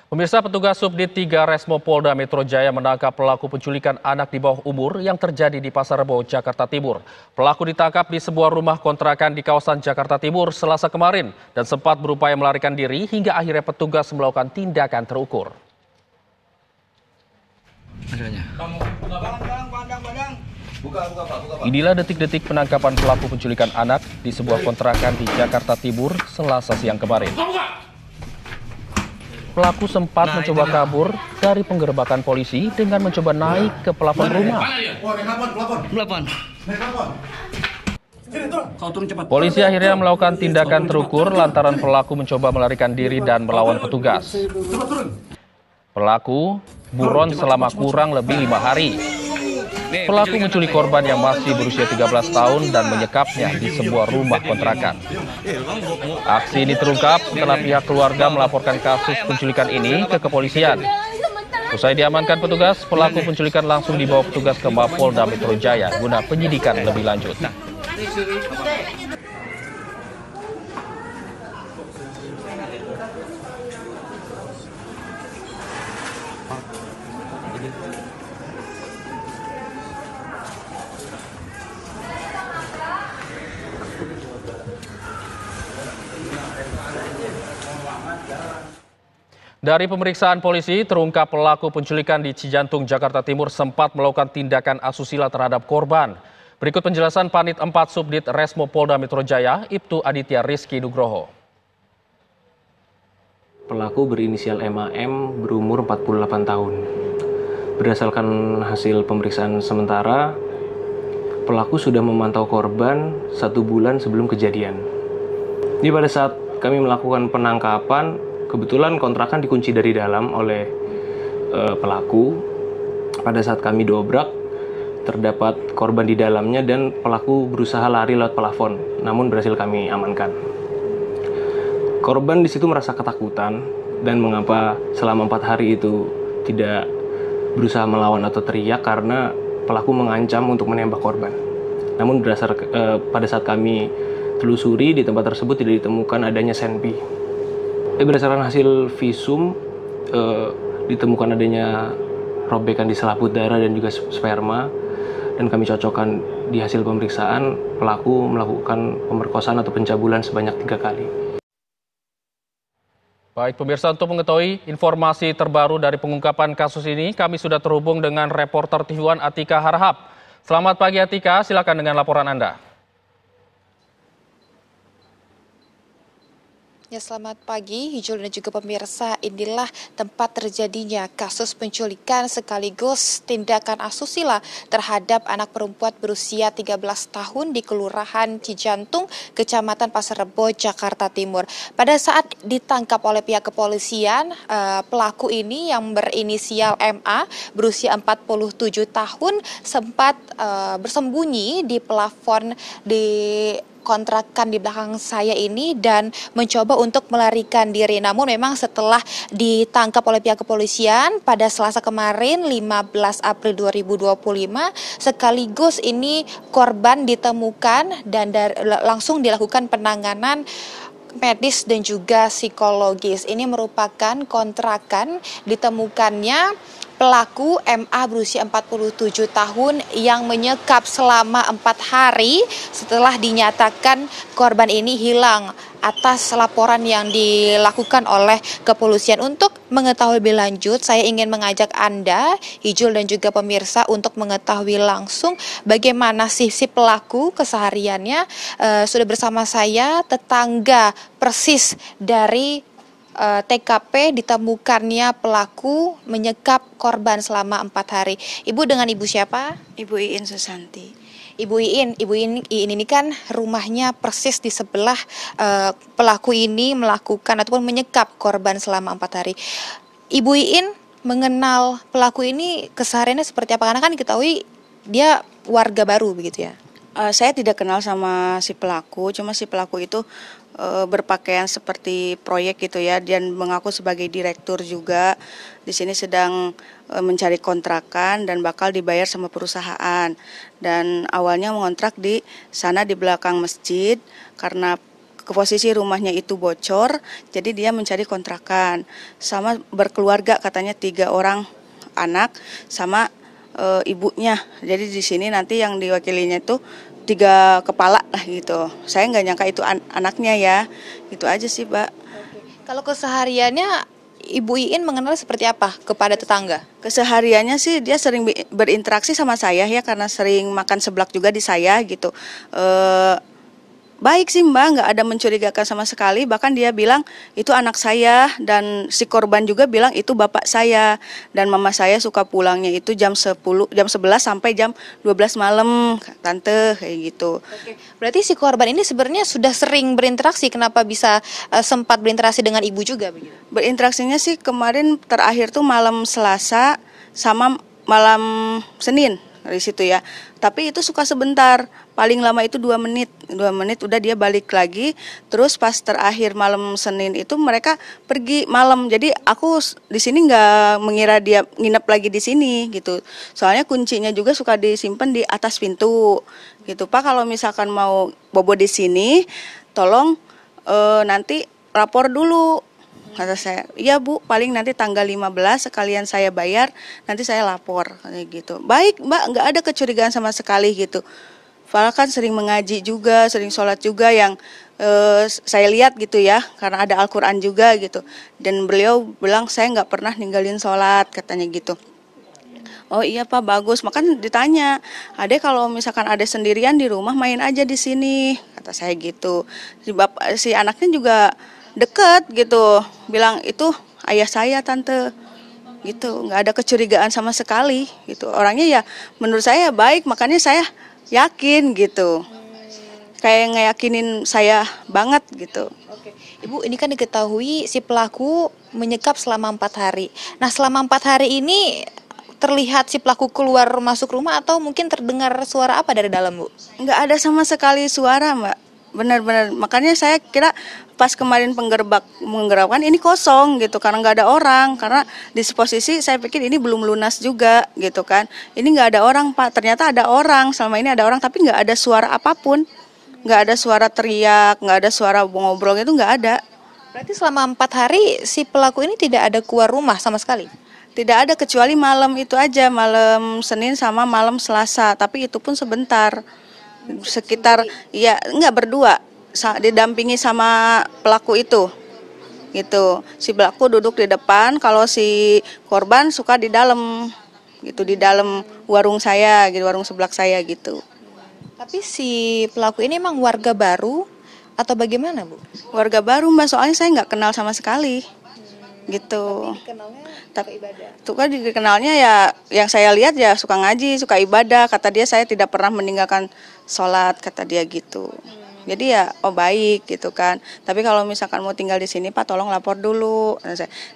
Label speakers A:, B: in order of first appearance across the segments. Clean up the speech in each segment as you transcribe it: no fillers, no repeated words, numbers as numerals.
A: Pemirsa, petugas Subdit 3 Resmo Polda Metro Jaya menangkap pelaku penculikan anak di bawah umur yang terjadi di Pasar Rebo, Jakarta Timur. Pelaku ditangkap di sebuah rumah kontrakan di kawasan Jakarta Timur Selasa kemarin dan sempat berupaya melarikan diri hingga akhirnya petugas melakukan tindakan terukur. Inilah detik-detik penangkapan pelaku penculikan anak di sebuah kontrakan di Jakarta Timur Selasa siang kemarin. Pelaku sempat mencoba kabur dari penggerebekan polisi dengan mencoba naik ke plafon rumah. Polisi akhirnya melakukan tindakan terukur lantaran pelaku mencoba melarikan diri dan melawan petugas. Pelaku buron selama kurang lebih 5 hari. Pelaku menculik korban yang masih berusia 13 tahun dan menyekapnya di sebuah rumah kontrakan. Aksi ini terungkap setelah pihak keluarga melaporkan kasus penculikan ini ke kepolisian. Usai diamankan petugas, pelaku penculikan langsung dibawa petugas ke Mapolda Metro Jaya guna penyidikan lebih lanjut. Dari pemeriksaan polisi, terungkap pelaku penculikan di Cijantung, Jakarta Timur sempat melakukan tindakan asusila terhadap korban. Berikut penjelasan Panit 4 Subdit Resmo Polda Metro Jaya, Ibtu Aditya Rizky Nugroho.
B: Pelaku berinisial MAM berumur 48 tahun. Berdasarkan hasil pemeriksaan sementara, pelaku sudah memantau korban 1 bulan sebelum kejadian. Jadi pada saat kami melakukan penangkapan, kebetulan kontrakan dikunci dari dalam oleh pelaku. Pada saat kami dobrak, terdapat korban di dalamnya dan pelaku berusaha lari lewat plafon, namun berhasil kami amankan. Korban di situ merasa ketakutan dan mengapa selama 4 hari itu tidak berusaha melawan atau teriak karena pelaku mengancam untuk menembak korban. Namun pada saat kami telusuri di tempat tersebut tidak ditemukan adanya senpi. Berdasarkan hasil visum, ditemukan adanya robekan di selaput darah dan juga sperma, dan kami cocokkan di hasil pemeriksaan pelaku melakukan pemerkosaan atau pencabulan sebanyak 3 kali.
A: Baik pemirsa, untuk mengetahui informasi terbaru dari pengungkapan kasus ini, kami sudah terhubung dengan reporter TV1 Atika Harahap. Selamat pagi Atika, silakan dengan laporan Anda.
C: Ya, selamat pagi, Hijul dan juga pemirsa. Inilah tempat terjadinya kasus penculikan sekaligus tindakan asusila terhadap anak perempuan berusia 13 tahun di Kelurahan Cijantung, Kecamatan Pasar Rebo, Jakarta Timur. Pada saat ditangkap oleh pihak kepolisian, pelaku ini yang berinisial MA berusia 47 tahun sempat bersembunyi di plafon di kontrakan di belakang saya ini dan mencoba untuk melarikan diri. Namun memang setelah ditangkap oleh pihak kepolisian pada Selasa kemarin 15 April 2025 sekaligus ini korban ditemukan dan langsung dilakukan penanganan medis dan juga psikologis. Ini merupakan kontrakan ditemukannya pelaku MA berusia 47 tahun yang menyekap selama 4 hari setelah dinyatakan korban ini hilang atas laporan yang dilakukan oleh kepolisian. Untuk mengetahui lebih lanjut, saya ingin mengajak Anda, Hijul dan juga pemirsa untuk mengetahui langsung bagaimana si pelaku kesehariannya. Sudah bersama saya tetangga persis dari TKP ditemukannya pelaku menyekap korban selama 4 hari. Ibu dengan ibu siapa?
D: Ibu Iin Susanti.
C: Ibu Iin ini kan rumahnya persis di sebelah pelaku ini melakukan ataupun menyekap korban selama 4 hari. Ibu Iin mengenal pelaku ini kesehariannya seperti apa? Karena kan diketahui dia warga baru begitu ya.
D: Saya tidak kenal sama si pelaku, cuma si pelaku itu berpakaian seperti proyek gitu ya, dan mengaku sebagai direktur juga. Di sini sedang mencari kontrakan dan bakal dibayar sama perusahaan. Dan awalnya mengontrak di sana di belakang masjid karena ke posisi rumahnya itu bocor, jadi dia mencari kontrakan. Sama berkeluarga katanya 3 orang anak sama ibunya. Jadi di sini nanti yang diwakilinya itu 3 kepala lah gitu. Saya nggak nyangka itu anaknya ya, gitu aja sih, Mbak.
C: Kalau kesehariannya Ibu Iin mengenal seperti apa kepada tetangga?
D: Kesehariannya sih dia sering berinteraksi sama saya ya, karena sering makan seblak juga di saya gitu. Baik sih Mbak, nggak ada mencurigakan sama sekali. Bahkan dia bilang itu anak saya, dan si korban juga bilang itu bapak saya. Dan mama saya suka pulangnya itu jam 11 sampai jam 12 malam, tante, kayak gitu.
C: Oke. Berarti si korban ini sebenarnya sudah sering berinteraksi, kenapa bisa sempat berinteraksi dengan ibu juga begitu?
D: Berinteraksinya sih kemarin terakhir tuh malam Selasa sama malam Senin di situ ya. Tapi itu suka sebentar, paling lama itu 2 menit. 2 menit udah dia balik lagi. Terus pas terakhir malam Senin itu mereka pergi malam. Jadi aku di sini nggak mengira dia nginep lagi di sini gitu. Soalnya kuncinya juga suka disimpan di atas pintu gitu. Pak, kalau misalkan mau bobo di sini, tolong nanti lapor dulu. Kata saya, iya Bu, paling nanti tanggal 15 sekalian saya bayar, nanti saya lapor, kayak gitu. Baik Mbak, nggak ada kecurigaan sama sekali gitu. Padahal kan sering mengaji juga, sering sholat juga yang saya lihat gitu ya, karena ada Al-Quran juga gitu. Dan beliau bilang saya nggak pernah ninggalin sholat, katanya gitu. Oh iya Pak, bagus. Makan ditanya, Ade kalau misalkan Ade sendirian di rumah main aja di sini, kata saya gitu. Si anaknya juga deket gitu, bilang itu ayah saya tante gitu, nggak ada kecurigaan sama sekali gitu. Orangnya ya menurut saya baik, makanya saya yakin gitu, kayak ngeyakinin saya banget gitu.
C: Oke. Ibu, ini kan diketahui si pelaku menyekap selama 4 hari. Nah, selama 4 hari ini terlihat si pelaku keluar masuk rumah atau mungkin terdengar suara apa dari dalam, Bu?
D: Nggak ada sama sekali suara Mbak, benar-benar. Makanya saya kira pas kemarin menggerakkan ini kosong gitu, karena nggak ada orang. Karena di posisi saya pikir ini belum lunas juga gitu kan. Ini nggak ada orang Pak, ternyata ada orang. Selama ini ada orang tapi nggak ada suara apapun, nggak ada suara teriak, nggak ada suara ngobrol, itu nggak ada.
C: Berarti selama 4 hari si pelaku ini tidak ada keluar rumah sama sekali?
D: Tidak ada, kecuali malam itu aja, malam Senin sama malam Selasa, tapi itu pun sebentar. Sekitar ya nggak berdua, didampingi sama pelaku itu gitu. Si pelaku duduk di depan, kalau si korban suka di dalam gitu, di dalam warung saya gitu, warung sebelah saya gitu.
C: Tapi si pelaku ini emang warga baru atau bagaimana, Bu?
D: Warga baru Mbak, soalnya saya nggak kenal sama sekali gitu.
C: Tapi ibadah.
D: Tuh kan dikenalnya ya, yang saya lihat ya suka ngaji, suka ibadah. Kata dia saya tidak pernah meninggalkan sholat, kata dia gitu. Jadi ya baik gitu kan. Tapi kalau misalkan mau tinggal di sini Pak, tolong lapor dulu.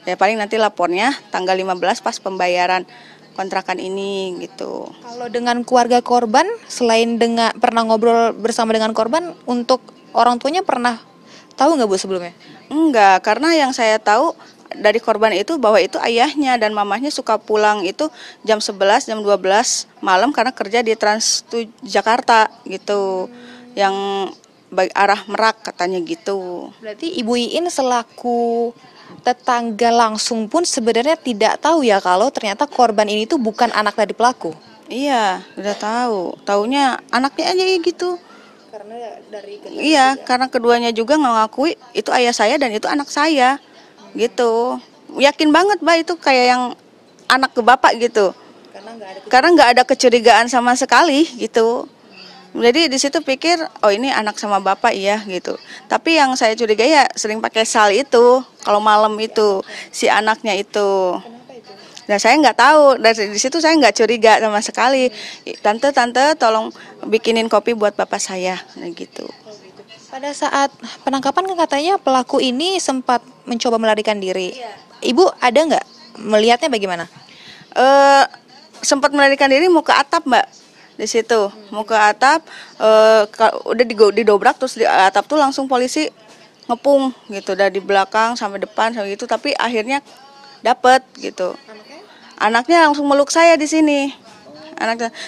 D: Ya paling nanti lapornya tanggal 15 pas pembayaran kontrakan ini gitu.
C: Kalau dengan keluarga korban, selain pernah ngobrol bersama dengan korban, untuk orang tuanya pernah tahu nggak Bu sebelumnya?
D: Enggak, karena yang saya tahu dari korban itu bahwa itu ayahnya dan mamahnya suka pulang itu jam 11, jam 12 malam karena kerja di Trans Jakarta gitu. Yang arah Merak katanya gitu.
C: Berarti Ibu Iin selaku tetangga langsung pun sebenarnya tidak tahu ya kalau ternyata korban ini tuh bukan anak dari pelaku.
D: Iya, udah tahu. Taunya anaknya aja gitu.
C: Karena dari
D: Iya, karena keduanya juga ngakui itu ayah saya dan itu anak saya. Gitu. Yakin banget Mbak itu kayak yang anak ke bapak gitu. Karena nggak ada kecurigaan sama sekali gitu. Jadi di situ pikir oh ini anak sama bapak iya gitu. Tapi yang saya curiga ya sering pakai sal itu kalau malam itu si anaknya itu. Nah saya nggak tahu, dari di situ saya nggak curiga sama sekali. Tante tolong bikinin kopi buat bapak saya gitu.
C: Pada saat penangkapan kan katanya pelaku ini sempat mencoba melarikan diri. Ibu ada nggak melihatnya bagaimana?
D: Sempat melarikan diri mau ke atap Mbak, di situ mau ke atap, udah didobrak terus di atap tuh langsung polisi ngepung gitu dari belakang sampai depan sampai gitu, tapi akhirnya dapet gitu. Anaknya langsung meluk saya di sini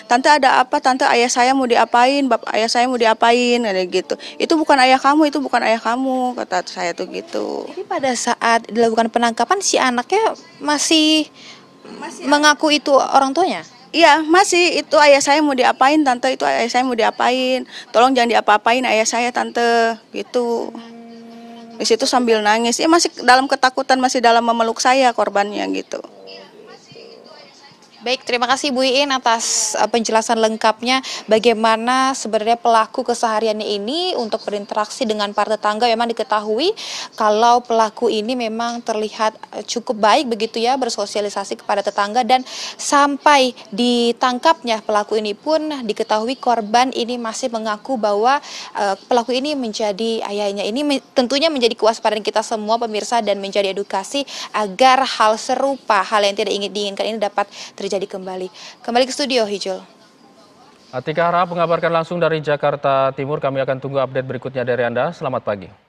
D: Tante ada apa? Tante, ayah saya mau diapain? Ayah saya mau diapain? Ada gitu. Itu bukan ayah kamu, itu bukan ayah kamu, kata saya tuh gitu.
C: Jadi pada saat dilakukan penangkapan si anaknya masih mengaku itu orang tuanya?
D: Iya, masih itu ayah saya mau diapain, tante, itu ayah saya mau diapain. Tolong jangan diapa-apain ayah saya, tante, gitu. Di situ sambil nangis. Ya masih dalam ketakutan, masih dalam memeluk saya korbannya gitu.
C: Baik, terima kasih Bu Iin atas penjelasan lengkapnya bagaimana sebenarnya pelaku kesehariannya ini untuk berinteraksi dengan para tetangga. Memang diketahui kalau pelaku ini memang terlihat cukup baik begitu ya, bersosialisasi kepada tetangga, dan sampai ditangkapnya pelaku ini pun diketahui korban ini masih mengaku bahwa pelaku ini menjadi ayahnya. Ini tentunya menjadi kewaspadaan kita semua pemirsa dan menjadi edukasi agar hal serupa, hal yang tidak diinginkan ini dapat terjadi kembali. Kembali ke studio, Hijul.
A: Atika Harahap mengabarkan langsung dari Jakarta Timur. Kami akan tunggu update berikutnya dari Anda. Selamat pagi.